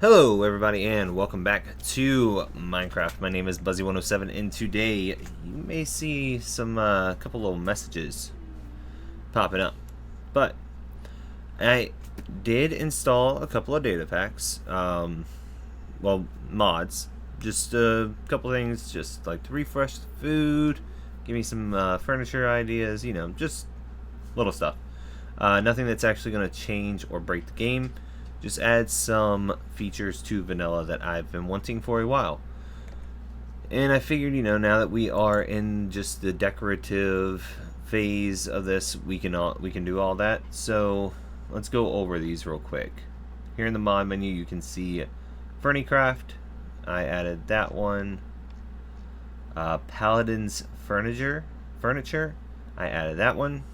Hello everybody and welcome back to Minecraft. My name is Buzzy107 and today you may see some couple little messages popping up. But I did install a couple of data packs, well, mods. Just a couple things, just like to refresh the food, give me some furniture ideas, you know, just little stuff. Nothing that's actually going to change or break the game. Just add some features to vanilla that I've been wanting for a while. And I figured, you know, now that we are in just the decorative phase of this, we can do all that. So let's go over these real quick. Here in the mod menu you can see Fernicraft. I added that one. Paladin's furniture. I added that one.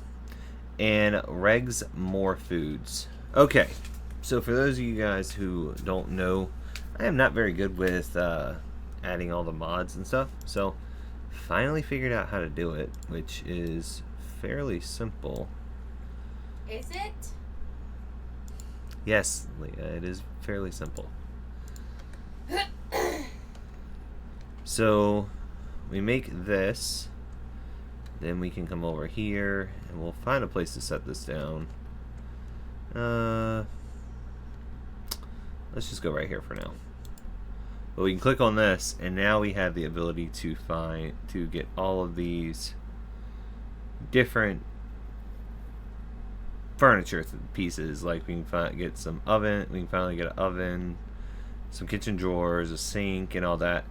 And Reg's More Foods. Okay. So for those of you guys who don't know, I am not very good with adding all the mods and stuff. So finally figured out how to do it, which is fairly simple. Is it? Yes, Leah, it is fairly simple. So we make this, then we can come over here and we'll find a place to set this down. Let's just go right here for now. But we can click on this, and now we have the ability to get all of these different furniture pieces. Like we can get some oven. We can finally get an oven, some kitchen drawers, a sink, and all that.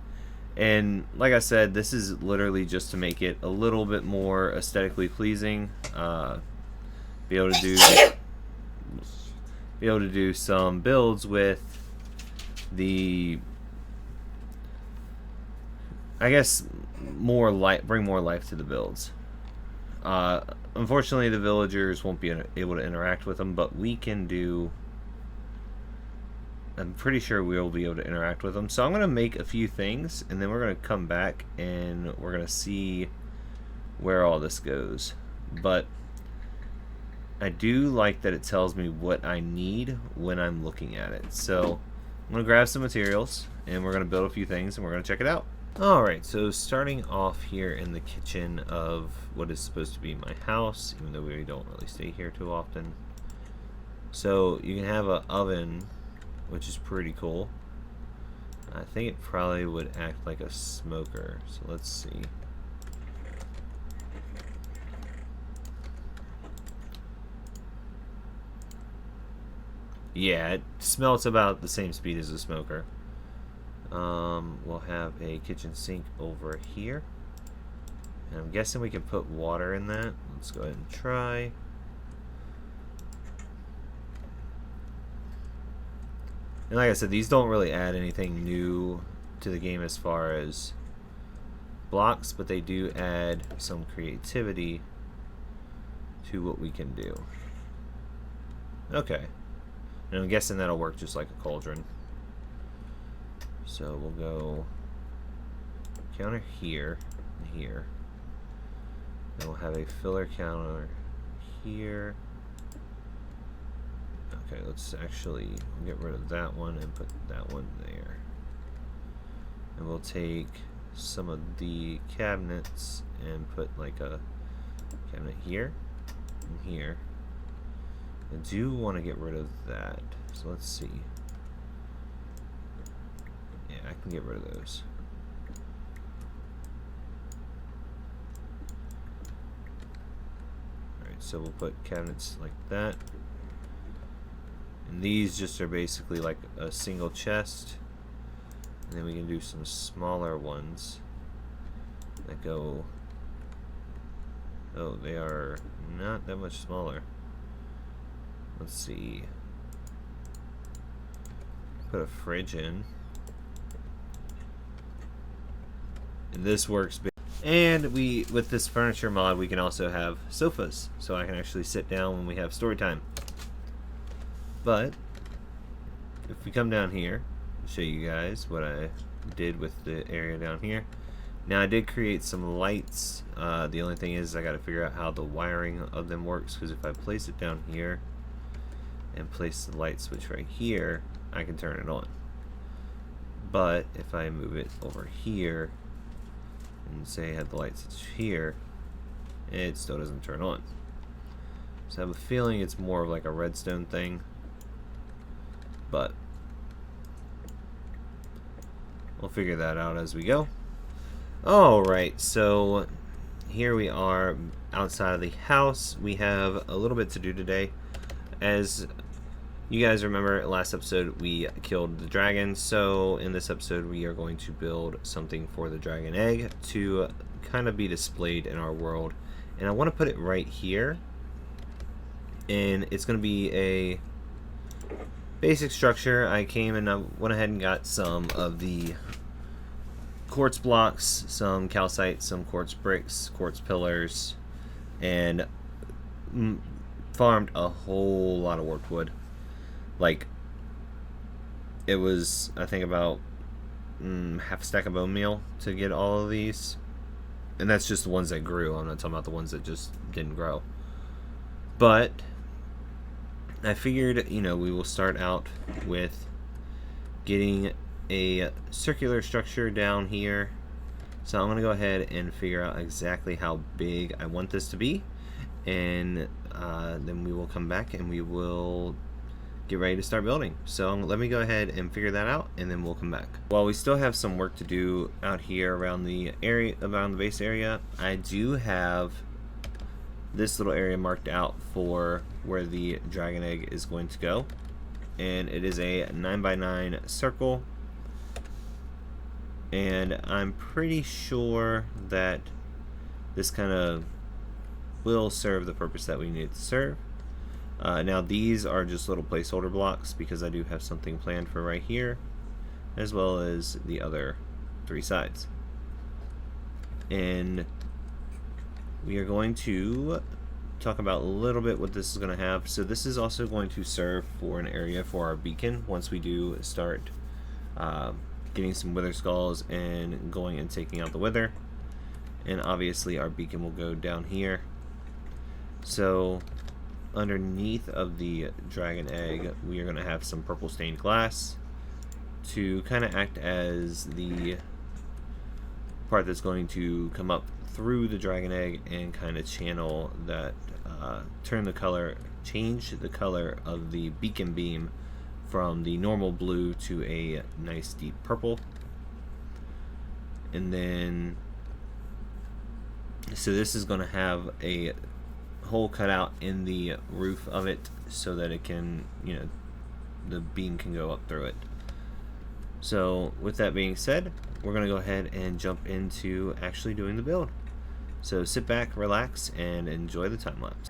And like I said, this is literally just to make it a little bit more aesthetically pleasing. Be able to do some builds with the, I guess, bring more life to the builds. Unfortunately, the villagers won't be able to interact with them, but we can do. I'm pretty sure we'll be able to interact with them. So I'm going to make a few things, and then we're going to come back and we're going to see where all this goes. But I do like that it tells me what I need when I'm looking at it. So I'm going to grab some materials and we're going to build a few things and we're going to check it out. Alright, so starting off here in the kitchen of what is supposed to be my house, even though we don't really stay here too often. So you can have an oven, which is pretty cool. I think it probably would act like a smoker. So let's see. Yeah, it smelts about the same speed as a smoker. We'll have a kitchen sink over here. And I'm guessing we can put water in that. Let's go ahead and try. And like I said, these don't really add anything new to the game as far as blocks, but they do add some creativity to what we can do. Okay. And I'm guessing that'll work just like a cauldron. So we'll go counter here and here. Then we'll have a filler counter here. Okay, let's actually get rid of that one and put that one there. And we'll take some of the cabinets and put like a cabinet here and here. I do want to get rid of that, so let's see. Yeah, I can get rid of those. Alright, so we'll put cabinets like that. And these just are basically like a single chest. And then we can do some smaller ones that go... Oh, they are not that much smaller. Let's see. Put a fridge in. And this works. And with this furniture mod, we can also have sofas. So I can actually sit down when we have story time. But if we come down here, I'll show you guys what I did with the area down here. Now I did create some lights. The only thing is I got to figure out how the wiring of them works, because if I place it down here and place the light switch right here, I can turn it on. But if I move it over here and say I had the light switch here, it still doesn't turn on. So I have a feeling it's more of like a redstone thing, but we'll figure that out as we go. Alright, so here we are outside of the house. We have a little bit to do today. As you guys remember, last episode we killed the dragon, so in this episode we are going to build something for the dragon egg to kind of be displayed in our world. And I want to put it right here, and it's going to be a basic structure. I came and I went ahead and got some of the quartz blocks, some calcite, some quartz bricks, quartz pillars, and farmed a whole lot of workwood. Like, it was, I think, about half a stack of bone meal to get all of these. And that's just the ones that grew. I'm not talking about the ones that just didn't grow. But I figured, you know, we will start out with getting a circular structure down here. So I'm going to go ahead and figure out exactly how big I want this to be. And then we will come back and we will get ready to start building. So let me go ahead and figure that out, and then we'll come back. While we still have some work to do out here around the area, around the base area, I do have this little area marked out for where the dragon egg is going to go, and it is a 9x9 circle, and I'm pretty sure that this kind of will serve the purpose that we need it to serve. Now these are just little placeholder blocks because I do have something planned for right here, as well as the other three sides. And we are going to talk about a little bit what this is going to have. So this is also going to serve for an area for our beacon once we do start getting some wither skulls and going and taking out the wither. And obviously our beacon will go down here. So underneath of the dragon egg, we are going to have some purple stained glass to kind of act as the part that's going to come up through the dragon egg and kind of channel that, change the color of the beacon beam from the normal blue to a nice deep purple. And then, so this is going to have a hole cut out in the roof of it so that it can, you know, the beam can go up through it. So with that being said, we're going to go ahead and jump into actually doing the build. So sit back, relax, and enjoy the time lapse.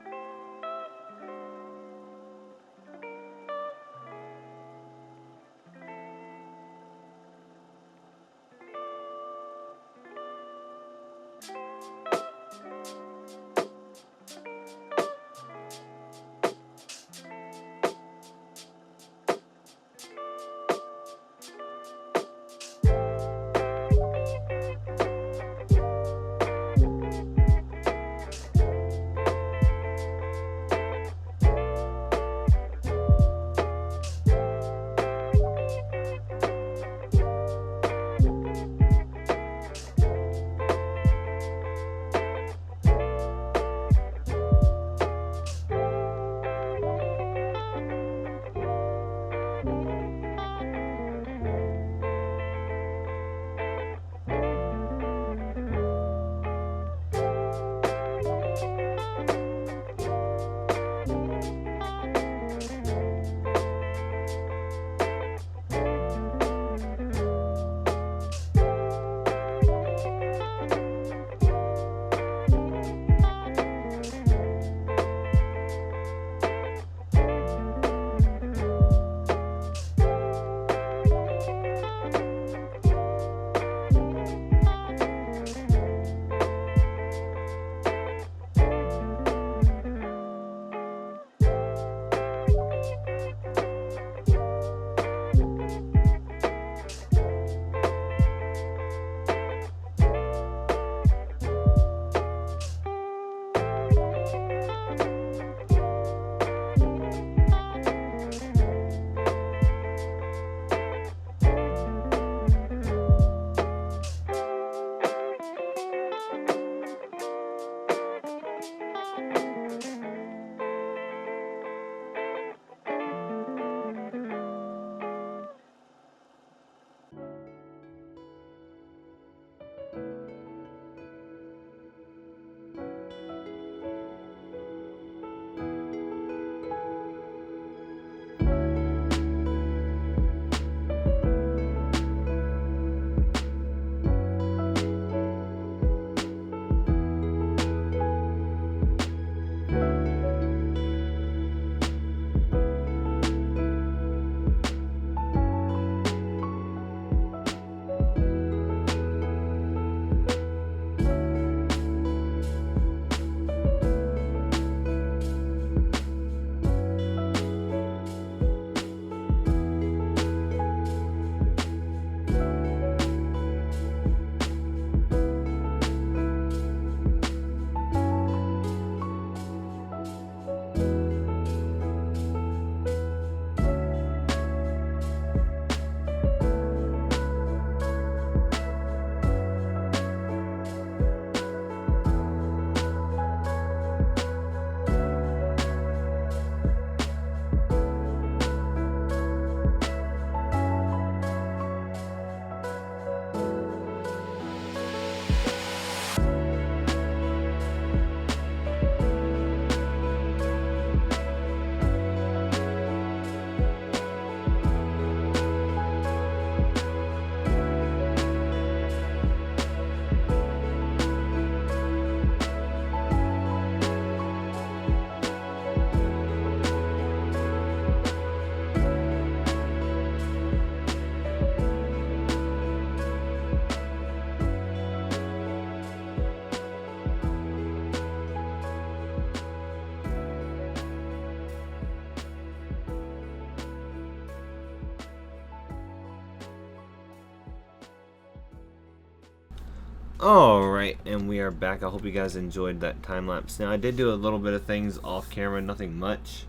Alright, and we are back. I hope you guys enjoyed that time lapse. Now, I did do a little bit of things off camera, nothing much,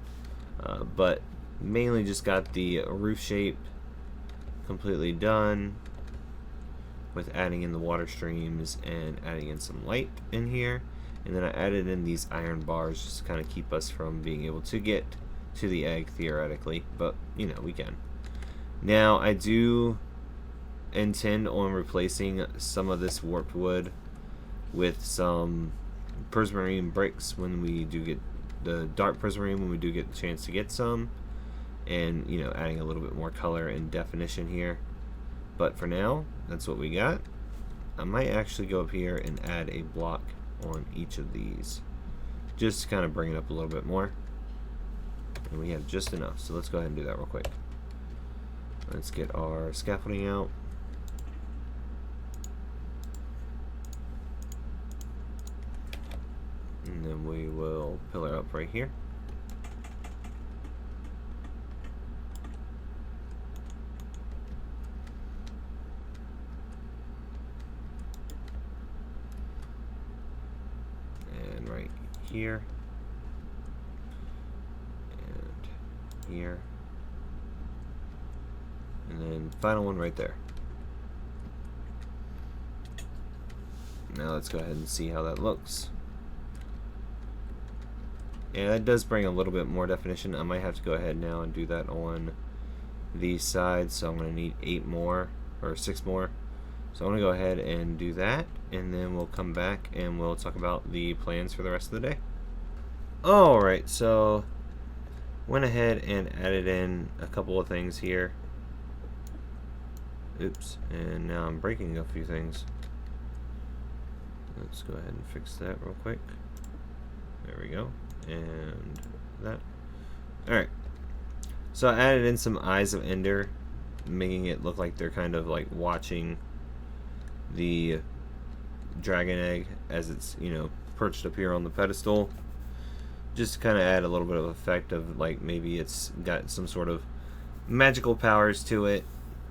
but mainly just got the roof shape completely done with adding in the water streams and adding in some light in here. And then I added in these iron bars just to kind of keep us from being able to get to the egg theoretically, but you know, we can. Now, I do intend on replacing some of this warped wood with some prismarine bricks when we do get the dark prismarine, when we do get the chance to get some, and you know, adding a little bit more color and definition here. But for now, that's what we got. I might actually go up here and add a block on each of these just to kind of bring it up a little bit more, and we have just enough, so let's go ahead and do that real quick. Let's get our scaffolding out. And then we will pillar up right here. And right here. And here. And then final one right there. Now let's go ahead and see how that looks. Yeah, that does bring a little bit more definition. I might have to go ahead now and do that on these sides, so I'm going to need 8 more, or 6 more. So I'm going to go ahead and do that, and then we'll come back and we'll talk about the plans for the rest of the day. Alright, so went ahead and added in a couple of things here. Oops, and now I'm breaking a few things. Let's go ahead and fix that real quick. There we go. And that. Alright. So I added in some eyes of Ender, making it look like they're kind of like watching the dragon egg as it's, you know, perched up here on the pedestal. Just to kind of add a little bit of effect of like maybe it's got some sort of magical powers to it.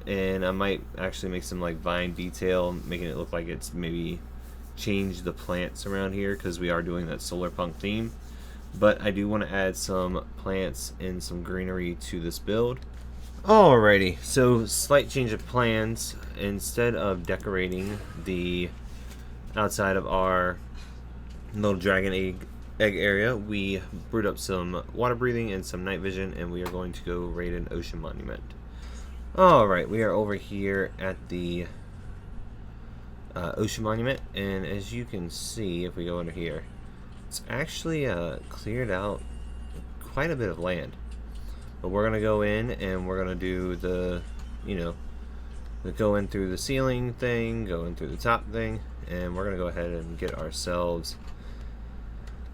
And I might actually make some like vine detail, making it look like it's maybe change the plants around here because we are doing that solar punk theme. But I do want to add some plants and some greenery to this build. Alrighty, so slight change of plans. Instead of decorating the outside of our little dragon egg area, we brewed up some water breathing and some night vision, and we are going to go raid an ocean monument. Alright, we are over here at the ocean monument, and as you can see, if we go under here, it's actually cleared out quite a bit of land. But we're gonna go in and we're gonna do the, you know, go in through the ceiling thing, go in through the top thing, and we're gonna go ahead and get ourselves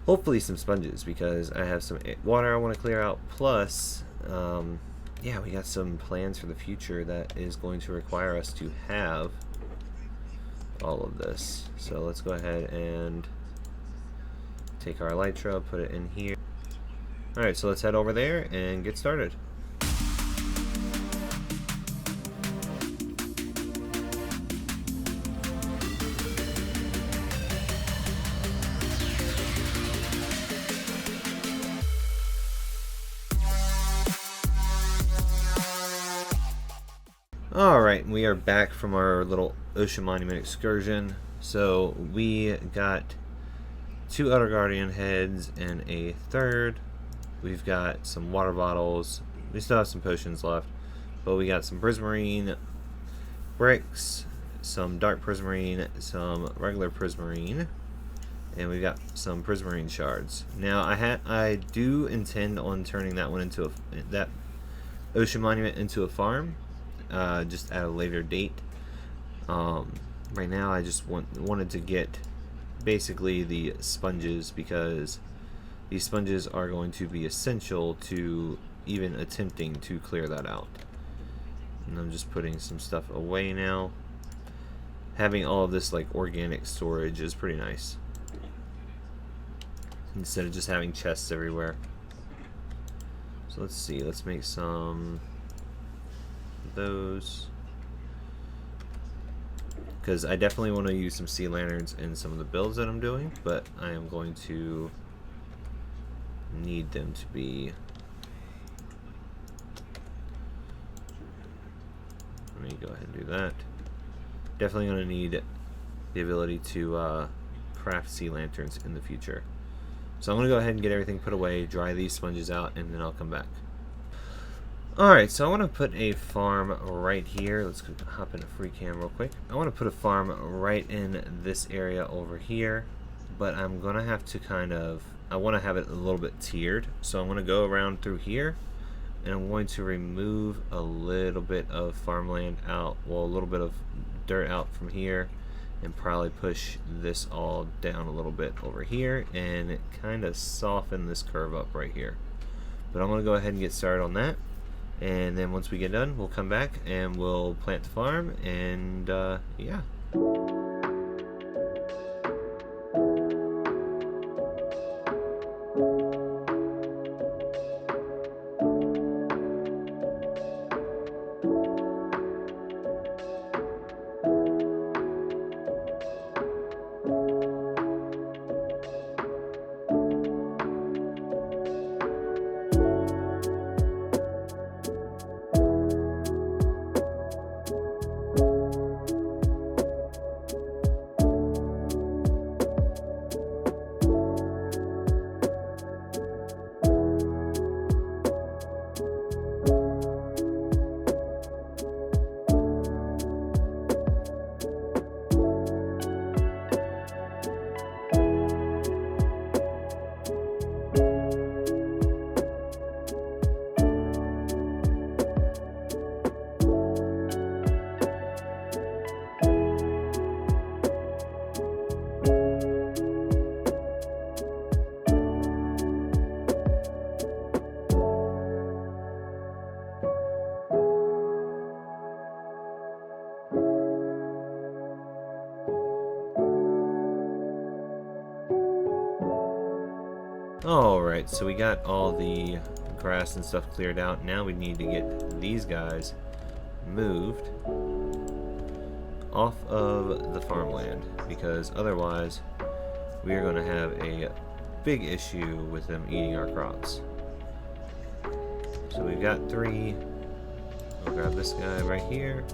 hopefully some sponges, because I have some water I want to clear out, plus yeah, we got some plans for the future that is going to require us to have all of this. So let's go ahead and take our elytra, put it in here. Alright, so let's head over there and get started. Alright, we are back from our little ocean monument excursion. So we got 2 Outer Guardian heads and a third. We've got some water bottles. We still have some potions left, but we got some prismarine bricks, some dark prismarine, some regular prismarine, and we've got some prismarine shards. Now I do intend on turning that one into that ocean monument into a farm, just at a later date. Right now I just wanted to get basically the sponges, because these sponges are going to be essential to even attempting to clear that out. And I'm just putting some stuff away now. Having all of this like organic storage is pretty nice, instead of just having chests everywhere. So let's see, let's make some of those. because I definitely want to use some sea lanterns in some of the builds that I'm doing, but I am going to need them to be... Let me go ahead and do that. Definitely going to need the ability to craft sea lanterns in the future. So I'm going to go ahead and get everything put away, dry these sponges out, and then I'll come back. Alright, so I want to put a farm right here. Let's hop into free cam real quick. I want to put a farm right in this area over here, but I'm going to have to I want to have it a little bit tiered. So I'm going to go around through here, and I'm going to remove a little bit of farmland out, well, a little bit of dirt out from here, and probably push this all down a little bit over here, and kind of soften this curve up right here. But I'm going to go ahead and get started on that. And then once we get done, we'll come back and we'll plant the farm, and yeah. Alright, so we got all the grass and stuff cleared out. Now we need to get these guys moved off of the farmland, because otherwise we are going to have a big issue with them eating our crops. So we've got 3. We'll grab this guy right here,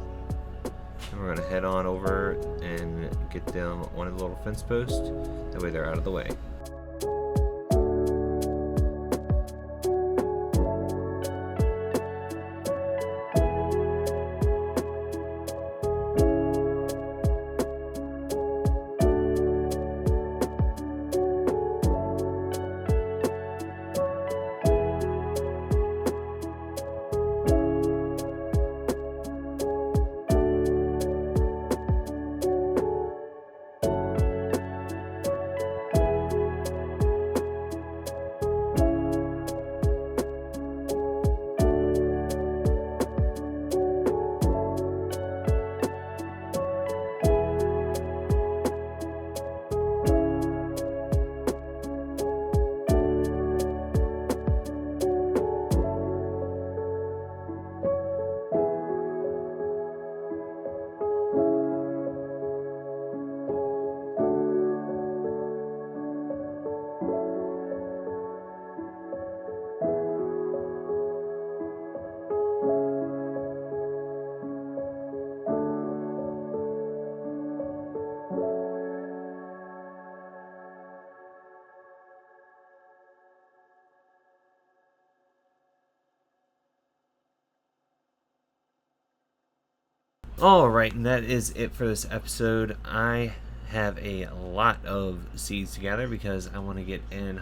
and we're going to head on over and get them on a little fence post. That way they're out of the way. Alright, and that is it for this episode. I have a lot of seeds to gather because I want to get in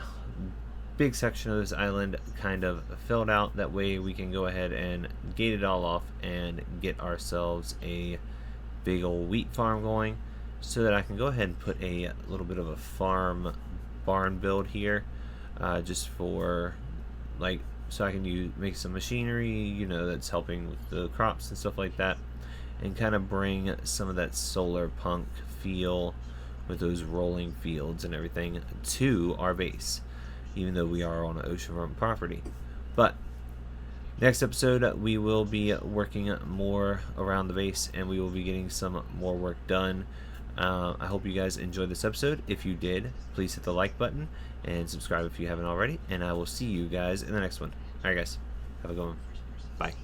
big section of this island kind of filled out. That way we can go ahead and gate it all off and get ourselves a big old wheat farm going, so that I can go ahead and put a little bit of a farm barn build here, just for like, so I can make some machinery, you know, that's helping with the crops and stuff like that, and kind of bring some of that solar punk feel with those rolling fields and everything to our base, even though we are on an oceanfront property. But Next episode, we will be working more around the base, and we will be getting some more work done. I hope you guys enjoyed this episode. If you did, please hit the like button and subscribe if you haven't already, and I will see you guys in the next one. Alright guys, have a good one. Bye.